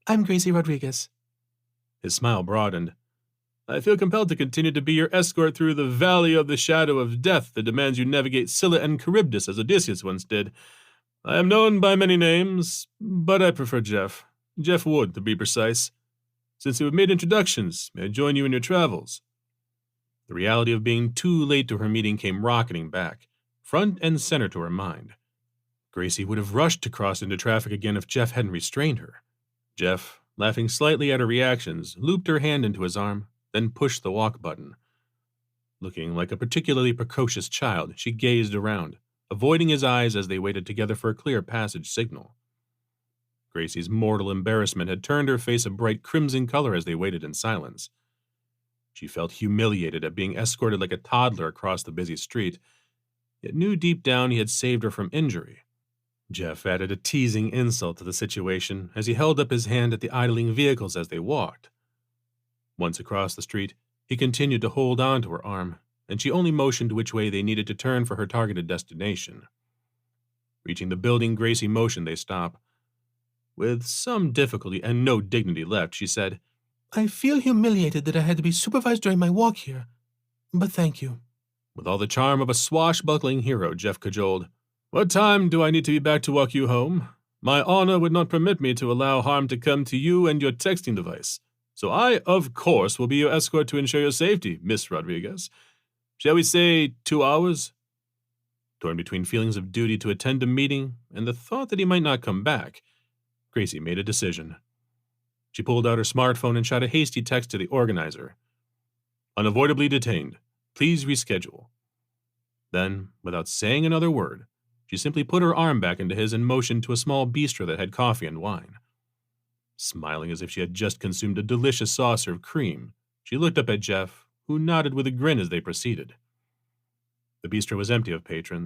I'm Gracie Rodriguez. His smile broadened. I feel compelled to continue to be your escort through the valley of the shadow of death that demands you navigate Scylla and Charybdis as Odysseus once did. I am known by many names, but I prefer Jeff. Jeff Wood, to be precise. Since we have made introductions, may I join you in your travels? The reality of being too late to her meeting came rocketing back, front and center to her mind. Gracie would have rushed to cross into traffic again if Jeff hadn't restrained her. Jeff, laughing slightly at her reactions, looped her hand into his arm, then pushed the walk button. Looking like a particularly precocious child, she gazed around, avoiding his eyes as they waited together for a clear passage signal. Gracie's mortal embarrassment had turned her face a bright crimson color as they waited in silence. She felt humiliated at being escorted like a toddler across the busy street, yet knew deep down he had saved her from injury. Jeff added a teasing insult to the situation as he held up his hand at the idling vehicles as they walked. Once across the street, he continued to hold on to her arm, and she only motioned which way they needed to turn for her targeted destination. Reaching the building Gracie motioned they stop. With some difficulty and no dignity left, she said, I feel humiliated that I had to be supervised during my walk here, but thank you. With all the charm of a swashbuckling hero, Jeff cajoled, What time do I need to be back to walk you home? My honor would not permit me to allow harm to come to you and your texting device. So I, of course, will be your escort to ensure your safety, Miss Rodriguez. Shall we say 2 hours? Torn between feelings of duty to attend a meeting and the thought that he might not come back, Gracie made a decision. She pulled out her smartphone and shot a hasty text to the organizer. Unavoidably detained. Please reschedule. Then, without saying another word, she simply put her arm back into his and motioned to a small bistro that had coffee and wine. Smiling as if she had just consumed a delicious saucer of cream, she looked up at Jeff, who nodded with a grin as they proceeded. The bistro was empty of patrons,